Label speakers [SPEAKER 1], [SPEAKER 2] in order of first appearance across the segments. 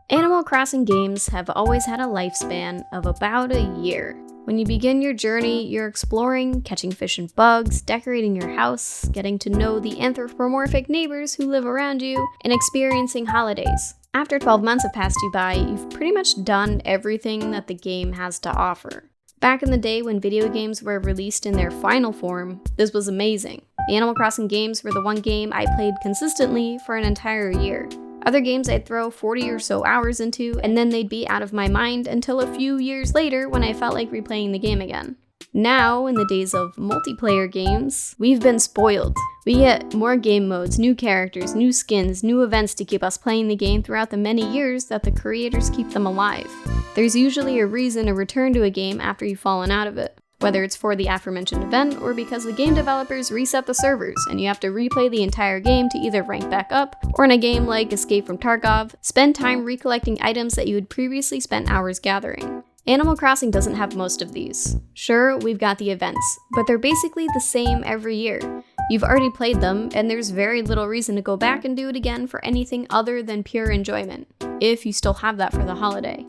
[SPEAKER 1] Animal Crossing games have always had a lifespan of about a year. When you begin your journey, you're exploring, catching fish and bugs, decorating your house, getting to know the anthropomorphic neighbors who live around you, and experiencing holidays. After 12 months have passed you by, you've pretty much done everything that the game has to offer. Back in the day when video games were released in their final form, this was amazing. The Animal Crossing games were the one game I played consistently for an entire year. Other games I'd throw 40 or so hours into, and then they'd be out of my mind until a few years later when I felt like replaying the game again. Now, in the days of multiplayer games, we've been spoiled. We get more game modes, new characters, new skins, new events to keep us playing the game throughout the many years that the creators keep them alive. There's usually a reason to return to a game after you've fallen out of it, whether it's for the aforementioned event or because the game developers reset the servers and you have to replay the entire game to either rank back up, or in a game like Escape from Tarkov, spend time recollecting items that you had previously spent hours gathering. Animal Crossing doesn't have most of these. Sure, we've got the events, but they're basically the same every year. You've already played them, and there's very little reason to go back and do it again for anything other than pure enjoyment, if you still have that for the holiday.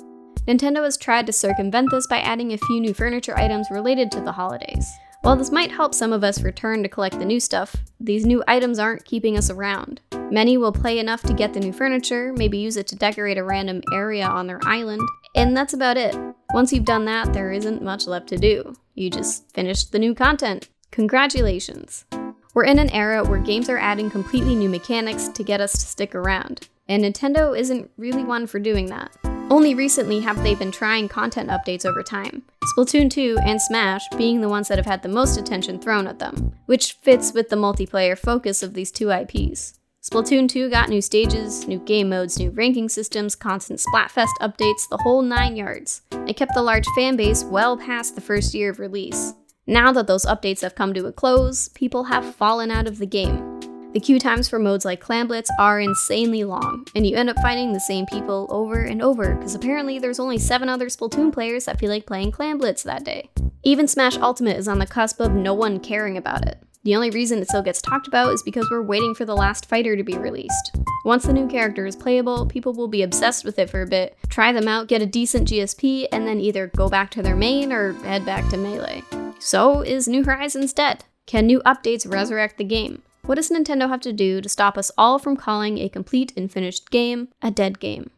[SPEAKER 1] Nintendo has tried to circumvent this by adding a few new furniture items related to the holidays. While this might help some of us return to collect the new stuff, these new items aren't keeping us around. Many will play enough to get the new furniture, maybe use it to decorate a random area on their island, and that's about it. Once you've done that, there isn't much left to do. You just finished the new content. Congratulations! We're in an era where games are adding completely new mechanics to get us to stick around, and Nintendo isn't really one for doing that. Only recently have they been trying content updates over time, Splatoon 2 and Smash being the ones that have had the most attention thrown at them, which fits with the multiplayer focus of these two IPs. Splatoon 2 got new stages, new game modes, new ranking systems, constant Splatfest updates, the whole 9 yards. It kept the large fanbase well past the first year of release. Now that those updates have come to a close, people have fallen out of the game. The queue times for modes like Clan Blitz are insanely long, and you end up finding the same people over and over, because apparently there's only 7 other Splatoon players that feel like playing Clan Blitz that day. Even Smash Ultimate is on the cusp of no one caring about it. The only reason it still gets talked about is because we're waiting for the last fighter to be released. Once the new character is playable, people will be obsessed with it for a bit, try them out, get a decent GSP, and then either go back to their main or head back to Melee. So is New Horizons dead? Can new updates resurrect the game? What does Nintendo have to do to stop us all from calling a complete and finished game a dead game?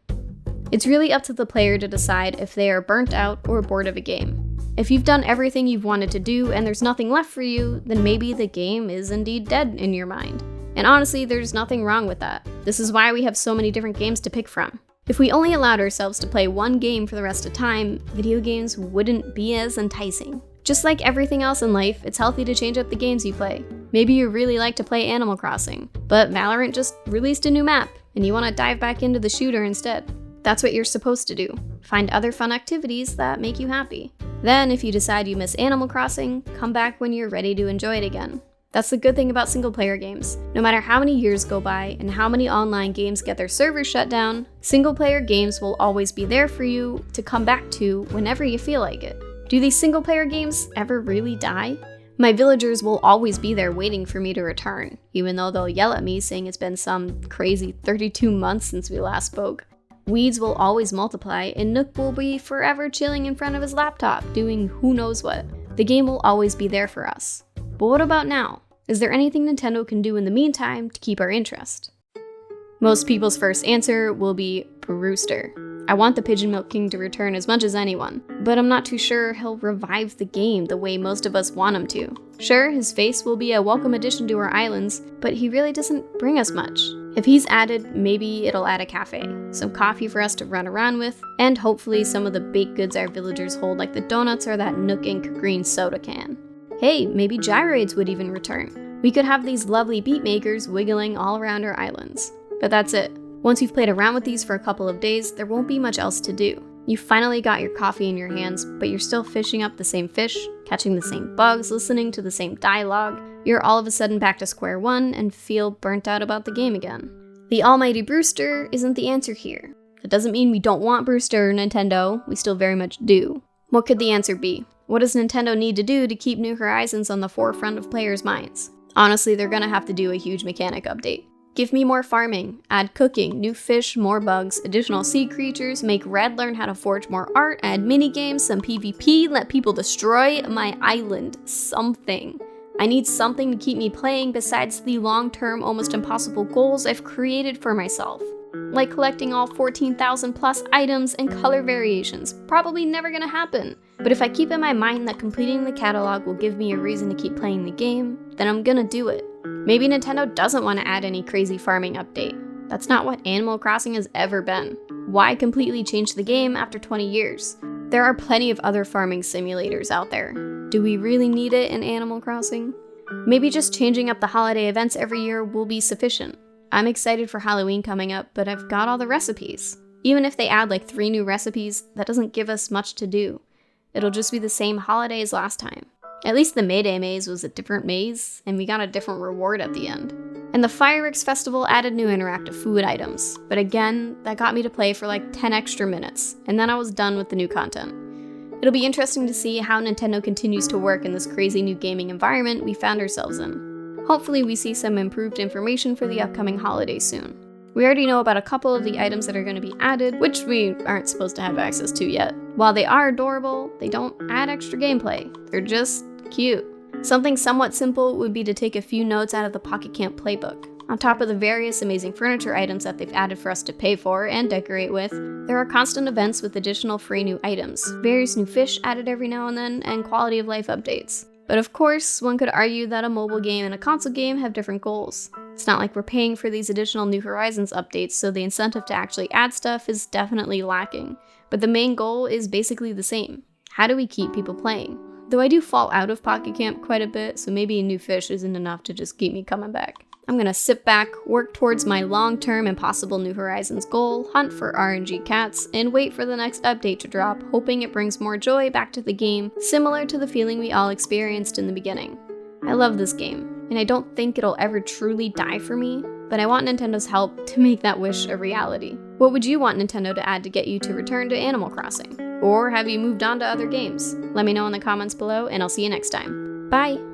[SPEAKER 1] It's really up to the player to decide if they are burnt out or bored of a game. If you've done everything you've wanted to do and there's nothing left for you, then maybe the game is indeed dead in your mind. And honestly, there's nothing wrong with that. This is why we have so many different games to pick from. If we only allowed ourselves to play one game for the rest of time, video games wouldn't be as enticing. Just like everything else in life, it's healthy to change up the games you play. Maybe you really like to play Animal Crossing, but Valorant just released a new map, and you want to dive back into the shooter instead. That's what you're supposed to do. Find other fun activities that make you happy. Then, if you decide you miss Animal Crossing, come back when you're ready to enjoy it again. That's the good thing about single-player games. No matter how many years go by and how many online games get their servers shut down, single-player games will always be there for you to come back to whenever you feel like it. Do these single-player games ever really die? My villagers will always be there waiting for me to return, even though they'll yell at me saying it's been some crazy 32 months since we last spoke. Weeds will always multiply, and Nook will be forever chilling in front of his laptop, doing who knows what. The game will always be there for us. But what about now? Is there anything Nintendo can do in the meantime to keep our interest? Most people's first answer will be Brewster. I want the Pigeon Milk King to return as much as anyone, but I'm not too sure he'll revive the game the way most of us want him to. Sure, his face will be a welcome addition to our islands, but he really doesn't bring us much. If he's added, maybe it'll add a cafe, some coffee for us to run around with, and hopefully some of the baked goods our villagers hold like the donuts or that Nook Ink green soda can. Hey, maybe gyroids would even return. We could have these lovely beat makers wiggling all around our islands. But that's it. Once you've played around with these for a couple of days, there won't be much else to do. You finally got your coffee in your hands, but you're still fishing up the same fish, catching the same bugs, listening to the same dialogue. You're all of a sudden back to square one and feel burnt out about the game again. The almighty Brewster isn't the answer here. That doesn't mean we don't want Brewster, Nintendo. We still very much do. What could the answer be? What does Nintendo need to do to keep New Horizons on the forefront of players' minds? Honestly, they're gonna have to do a huge mechanic update. Give me more farming, add cooking, new fish, more bugs, additional sea creatures, make Red learn how to forge more art, add minigames, some PvP, let people destroy my island. Something. I need something to keep me playing besides the long-term, almost impossible goals I've created for myself. Like collecting all 14,000 plus items and color variations. Probably never gonna happen. But if I keep in my mind that completing the catalog will give me a reason to keep playing the game, then I'm gonna do it. Maybe Nintendo doesn't want to add any crazy farming update. That's not what Animal Crossing has ever been. Why completely change the game after 20 years? There are plenty of other farming simulators out there. Do we really need it in Animal Crossing? Maybe just changing up the holiday events every year will be sufficient. I'm excited for Halloween coming up, but I've got all the recipes. Even if they add like 3 new recipes, that doesn't give us much to do. It'll just be the same holiday as last time. At least the Mayday maze was a different maze, and we got a different reward at the end. And the Fireworks Festival added new interactive food items, but again, that got me to play for like 10 extra minutes, and then I was done with the new content. It'll be interesting to see how Nintendo continues to work in this crazy new gaming environment we found ourselves in. Hopefully we see some improved information for the upcoming holidays soon. We already know about a couple of the items that are going to be added, which we aren't supposed to have access to yet. While they are adorable, they don't add extra gameplay. They're just cute. Something somewhat simple would be to take a few notes out of the Pocket Camp playbook. On top of the various amazing furniture items that they've added for us to pay for and decorate with, there are constant events with additional free new items, various new fish added every now and then, and quality of life updates. But of course, one could argue that a mobile game and a console game have different goals. It's not like we're paying for these additional New Horizons updates, so the incentive to actually add stuff is definitely lacking. But the main goal is basically the same. How do we keep people playing? Though I do fall out of Pocket Camp quite a bit, so maybe a new fish isn't enough to just keep me coming back. I'm gonna sit back, work towards my long-term impossible New Horizons goal, hunt for RNG cats, and wait for the next update to drop, hoping it brings more joy back to the game, similar to the feeling we all experienced in the beginning. I love this game, and I don't think it'll ever truly die for me, but I want Nintendo's help to make that wish a reality. What would you want Nintendo to add to get you to return to Animal Crossing? Or have you moved on to other games? Let me know in the comments below, and I'll see you next time. Bye!